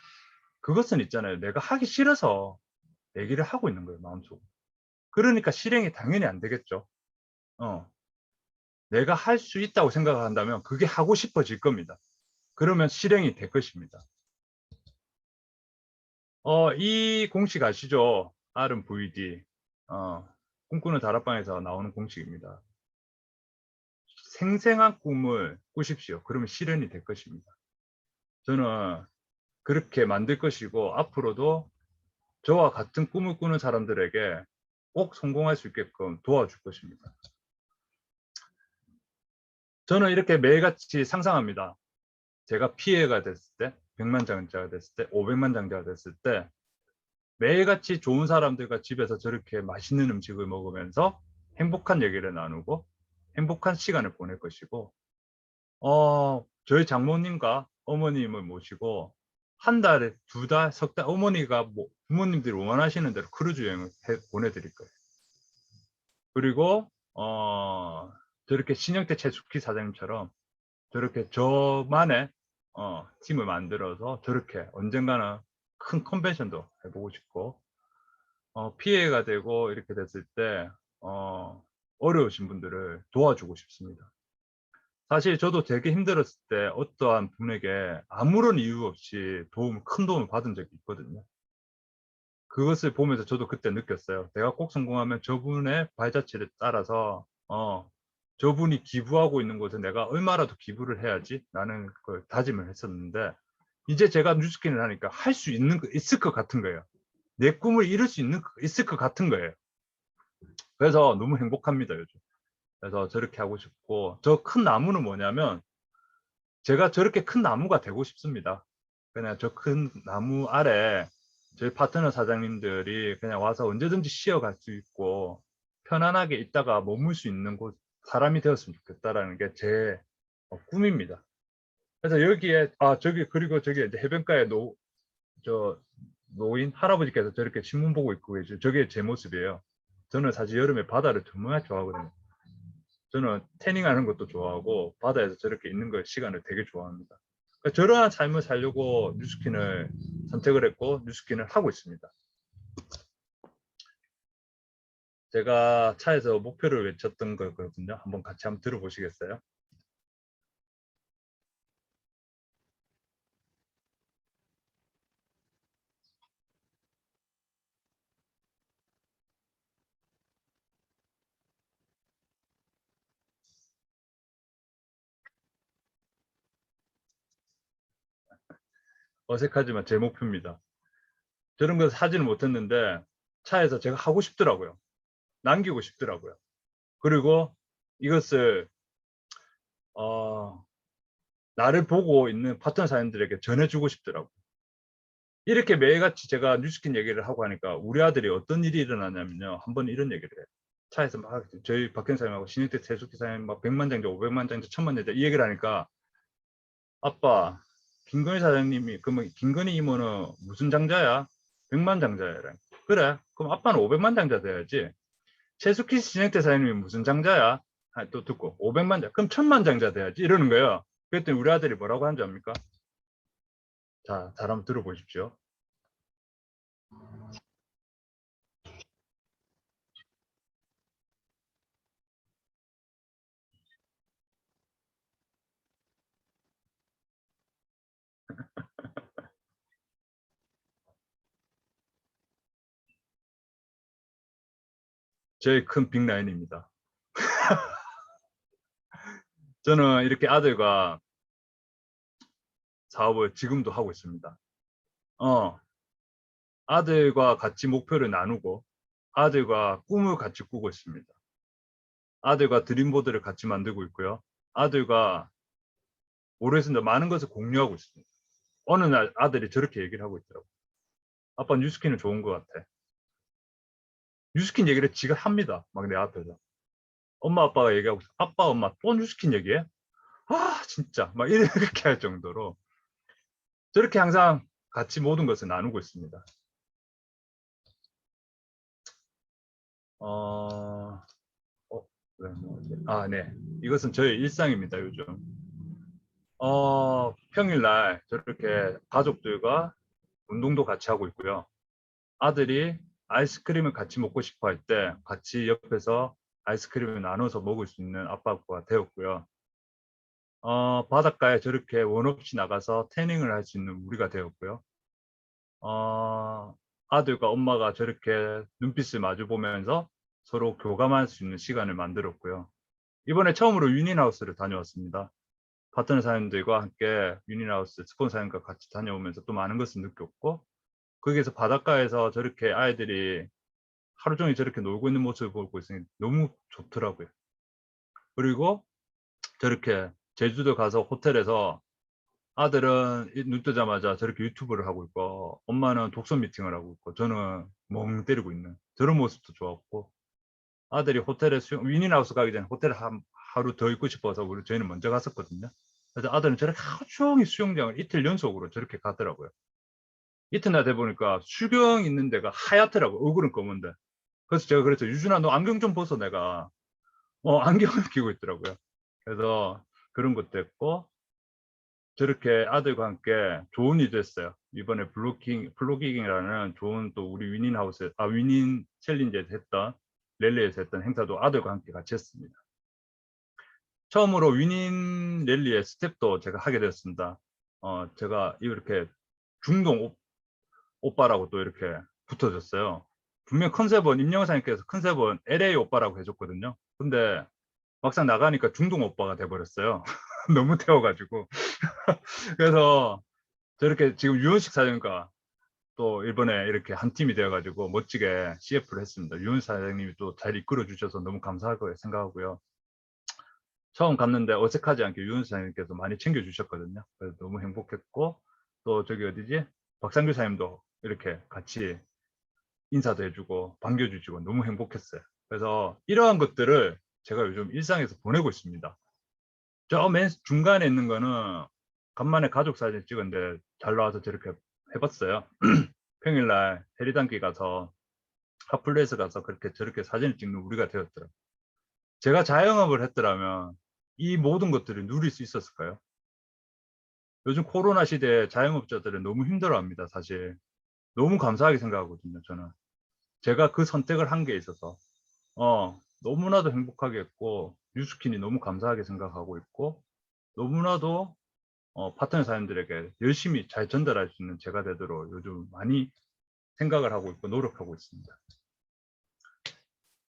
Speaker 2: 그것은 있잖아요. 내가 하기 싫어서 얘기를 하고 있는 거예요, 마음속으로. 그러니까 실행이 당연히 안 되겠죠. 내가 할 수 있다고 생각한다면 그게 하고 싶어질 겁니다. 그러면 실행이 될 것입니다. 이 공식 아시죠? R은 VD. 꿈꾸는 다락방에서 나오는 공식입니다. 생생한 꿈을 꾸십시오. 그러면 실현이 될 것입니다. 저는 그렇게 만들 것이고 앞으로도 저와 같은 꿈을 꾸는 사람들에게 꼭 성공할 수 있게끔 도와줄 것입니다. 저는 이렇게 매일같이 상상합니다. 제가 피해가 됐을 때, 100만 장자가 됐을 때, 500만 장자가 됐을 때 매일같이 좋은 사람들과 집에서 저렇게 맛있는 음식을 먹으면서 행복한 얘기를 나누고 행복한 시간을 보낼 것이고 저희 장모님과 어머님을 모시고 한 달에 두 달, 석 달 어머니가 부모님들이 원하시는 대로 크루즈 여행을 보내드릴 거예요. 그리고 저렇게 신영태 채숙희 사장님처럼 저렇게 저만의 팀을 만들어서 저렇게 언젠가는 큰 컨벤션도 해보고 싶고 피해가 되고 이렇게 됐을 때 어려우신 분들을 도와주고 싶습니다. 사실 저도 되게 힘들었을 때 어떠한 분에게 아무런 이유 없이 큰 도움을 받은 적이 있거든요. 그것을 보면서 저도 그때 느꼈어요. 내가 꼭 성공하면 저분의 발자취를 따라서 저분이 기부하고 있는 곳에 내가 얼마라도 기부를 해야지 라는 걸 다짐을 했었는데 이제 제가 뉴스킨을 하니까 할 수 있을 것 같은 거예요. 내 꿈을 이룰 수 있을 것 같은 거예요. 그래서 너무 행복합니다, 요즘. 그래서 저렇게 하고 싶고, 저 큰 나무는 뭐냐면, 제가 저렇게 큰 나무가 되고 싶습니다. 그냥 저 큰 나무 아래 저희 파트너 사장님들이 그냥 와서 언제든지 쉬어갈 수 있고, 편안하게 있다가 머물 수 있는 곳, 사람이 되었으면 좋겠다라는 게 제 꿈입니다. 그래서 여기에, 그리고 저기 이제 해변가에 노인 할아버지께서 저렇게 신문 보고 있고 계시죠. 저게 제 모습이에요. 저는 사실 여름에 바다를 정말 좋아하거든요. 저는 태닝하는 것도 좋아하고 바다에서 저렇게 있는 걸 시간을 되게 좋아합니다. 그러니까 저러한 삶을 살려고 뉴스킨을 선택을 했고 뉴스킨을 하고 있습니다. 제가 차에서 목표를 외쳤던 거거든요. 한번 같이 한번 들어보시겠어요? 어색하지만 제 목표입니다. 저런 거 사지는 못했는데 차에서 제가 하고 싶더라고요. 남기고 싶더라고요. 그리고 이것을 어, 나를 보고 있는 파트너 사람들에게 전해주고 싶더라고요. 이렇게 매일같이 제가 뉴스킨 얘기를 하고 하니까 우리 아들이 어떤 일이 일어나냐면요. 한번 이런 얘기를 해요. 차에서 막 저희 박현사님하고 신일태 최숙희 사장님 막 100만 장자, 500만 장자, 1000만 장자 이 얘기를 하니까 아빠, 김건희 사장님이 그러면 김건희 이모는 무슨 장자야? 100만 장자야. 그래. 그럼 아빠는 500만 장자 돼야지. 최숙희 신일태 사장님이 무슨 장자야? 또 듣고 500만 장. 그럼 1000만 장자 돼야지. 이러는 거예요. 그랬더니 우리 아들이 뭐라고 하는지 압니까? 자, 잘 한번 들어보십시오. 제일 큰 빅라인입니다. 저는 이렇게 아들과 사업을 지금도 하고 있습니다. 어, 아들과 같이 목표를 나누고 아들과 꿈을 같이 꾸고 있습니다. 아들과 드림보드를 같이 만들고 있고요. 아들과 오래전부터 많은 것을 공유하고 있습니다. 어느 날 아들이 저렇게 얘기를 하고 있더라고요. 아빠 뉴스킨은 좋은 것 같아. 뉴스킨 얘기를 지가 합니다. 막 내 앞에서. 엄마 아빠가 얘기하고 있어. 아빠 엄마 또 뉴스킨 얘기해? 아 진짜 막 이렇게 할 정도로 저렇게 항상 같이 모든 것을 나누고 있습니다. 어, 네. 이것은 저의 일상입니다, 요즘. 평일날 저렇게 가족들과 운동도 같이 하고 있고요. 아들이 아이스크림을 같이 먹고 싶어 할 때 같이 옆에서 아이스크림을 나눠서 먹을 수 있는 아빠가 되었고요. 바닷가에 저렇게 원 없이 나가서 태닝을 할 수 있는 우리가 되었고요. 어, 아들과 엄마가 저렇게 눈빛을 마주 보면서 서로 교감할 수 있는 시간을 만들었고요. 이번에 처음으로 유닌하우스를 다녀왔습니다. 파트너 사장님들과 함께 유닌하우스 스폰서님과 같이 다녀오면서 또 많은 것을 느꼈고 거기에서 바닷가에서 저렇게 아이들이 하루 종일 저렇게 놀고 있는 모습을 보고 있으니 너무 좋더라고요. 그리고 저렇게 제주도 가서 호텔에서 아들은 눈 뜨자마자 저렇게 유튜브를 하고 있고 엄마는 독서 미팅을 하고 있고 저는 멍 때리고 있는 저런 모습도 좋았고 아들이 호텔에 위닌하우스 가기 전에 호텔에 하루 더 있고 싶어서 저희는 먼저 갔었거든요. 그래서 아들은 저렇게 하루 종일 수영장을 이틀 연속으로 저렇게 가더라고요. 이튿날 돼 보니까 수경 있는 데가 하얗더라고. 얼굴은 검은데. 그래서 제가 그랬죠. 유준아 너 안경 좀 벗어 내가. 안경을 끼고 있더라고요. 그래서 그런 것도 했고 저렇게 아들과 함께 좋은 일도 했어요. 이번에 플로깅이라는 좋은 또 우리 위닌 챌린지에서 했던 랠리에서 했던 행사도 아들과 함께 같이 했습니다. 처음으로 위닌 랠리의 스텝도 제가 하게 되었습니다. 제가 이렇게 중동 오빠라고 또 이렇게 붙어줬어요. 분명 컨셉은 임영사님께서 컨셉은 LA 오빠라고 해줬거든요. 근데 막상 나가니까 중동 오빠가 돼버렸어요. 너무 태워가지고. 그래서 저렇게 지금 유원식 사장님과 또 이번에 이렇게 한 팀이 되어가지고 멋지게 CF를 했습니다. 유은 사장님이 또 잘 이끌어 주셔서 너무 감사하고 생각하고요. 처음 갔는데 어색하지 않게 유은 사장님께서 많이 챙겨주셨거든요. 그래서 너무 행복했고, 또 저기 어디지? 박상규 사장님도 이렇게 같이 인사도 해주고 반겨주시고 너무 행복했어요. 그래서 이러한 것들을 제가 요즘 일상에서 보내고 있습니다. 저 맨 중간에 있는 거는 간만에 가족 사진 찍었는데 잘 나와서 저렇게 해봤어요. 평일날 해리단길 가서 핫플레이스 가서 그렇게 저렇게 사진을 찍는 우리가 되었더라고요. 제가 자영업을 했더라면 이 모든 것들을 누릴 수 있었을까요? 요즘 코로나 시대에 자영업자들은 너무 힘들어합니다. 사실 너무 감사하게 생각하거든요. 저는 제가 그 선택을 한 게 있어서 너무나도 행복하게 했고, 뉴스킨이 너무 감사하게 생각하고 있고, 너무나도 파트너 사람들에게 열심히 잘 전달할 수 있는 제가 되도록 요즘 많이 생각을 하고 있고 노력하고 있습니다.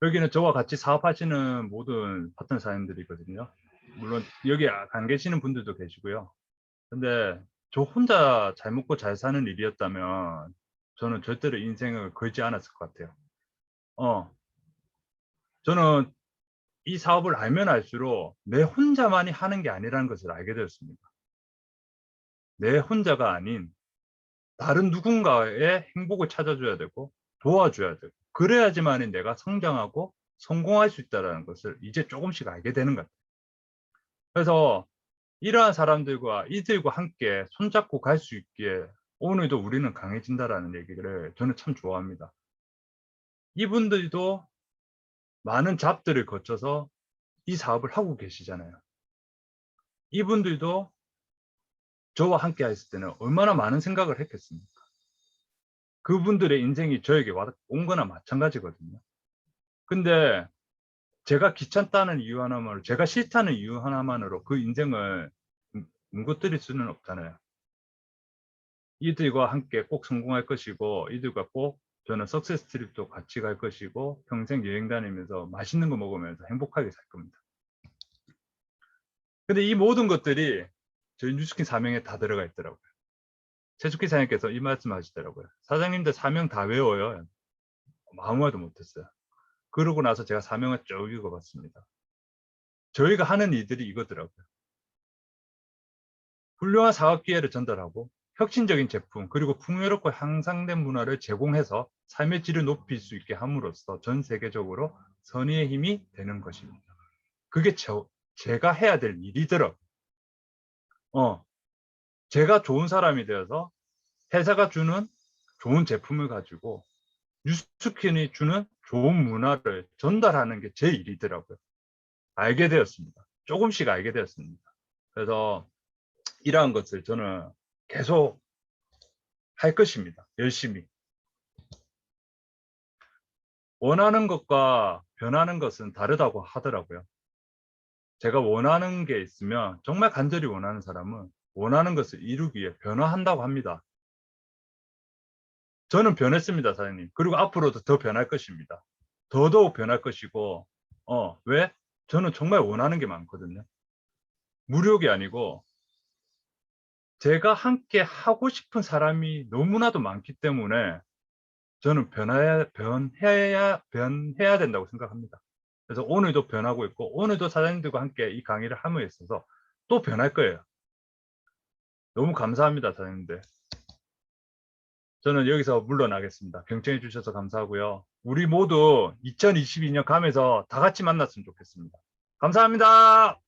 Speaker 2: 여기는 저와 같이 사업하시는 모든 파트너 사장님들이거든요. 물론 여기 안 계시는 분들도 계시고요. 근데 저 혼자 잘 먹고 잘 사는 일이었다면 저는 절대로 인생을 걸지 않았을 것 같아요. 저는 이 사업을 알면 알수록 내 혼자만이 하는 게 아니라는 것을 알게 되었습니다. 내 혼자가 아닌 다른 누군가의 행복을 찾아줘야 되고 도와줘야 되고, 그래야지만 내가 성장하고 성공할 수 있다는 것을 이제 조금씩 알게 되는 것 같아요. 그래서 이러한 사람들과 이들과 함께 손잡고 갈 수 있기에 오늘도 우리는 강해진다라는 얘기를 저는 참 좋아합니다. 이분들도 많은 잡들을 거쳐서 이 사업을 하고 계시잖아요. 이분들도 저와 함께 했을 때는 얼마나 많은 생각을 했겠습니까? 그분들의 인생이 저에게 온 거나 마찬가지거든요. 근데 제가 귀찮다는 이유 하나만으로, 제가 싫다는 이유 하나만으로 그 인생을 뭉거뜨릴 수는 없잖아요. 이들과 함께 꼭 성공할 것이고, 이들과 꼭 저는 석세스 트립도 같이 갈 것이고, 평생 여행 다니면서 맛있는 거 먹으면서 행복하게 살 겁니다. 근데 이 모든 것들이 저희 뉴스킨 사명에 다 들어가 있더라고요. 최숙희 사장님께서 이 말씀 하시더라고요. 사장님들 사명 다 외워요. 아무 말도 못했어요. 그러고 나서 제가 사명을 쭉 읽어봤습니다. 저희가 하는 일들이 이거더라고요. 훌륭한 사업 기회를 전달하고 혁신적인 제품 그리고 풍요롭고 향상된 문화를 제공해서 삶의 질을 높일 수 있게 함으로써 전 세계적으로 선의의 힘이 되는 것입니다. 그게 제가 해야 될 일이더라고요. 제가 좋은 사람이 되어서 회사가 주는 좋은 제품을 가지고 뉴스킨이 주는 좋은 문화를 전달하는 게 제 일이더라고요. 알게 되었습니다. 조금씩 알게 되었습니다. 그래서 이러한 것을 저는 계속 할 것입니다. 열심히. 원하는 것과 변하는 것은 다르다고 하더라고요. 제가 원하는 게 있으면, 정말 간절히 원하는 사람은 원하는 것을 이루기 위해 변화한다고 합니다. 저는 변했습니다, 사장님. 그리고 앞으로도 더 변할 것입니다. 더더욱 변할 것이고, 왜? 저는 정말 원하는 게 많거든요. 무력이 아니고, 제가 함께 하고 싶은 사람이 너무나도 많기 때문에 저는 변해야 된다고 생각합니다. 그래서 오늘도 변하고 있고, 오늘도 사장님들과 함께 이 강의를 함에 있어서 또 변할 거예요. 너무 감사합니다, 사장님들. 저는 여기서 물러나겠습니다. 경청해 주셔서 감사하고요. 우리 모두 2022년 가면서 다 같이 만났으면 좋겠습니다. 감사합니다.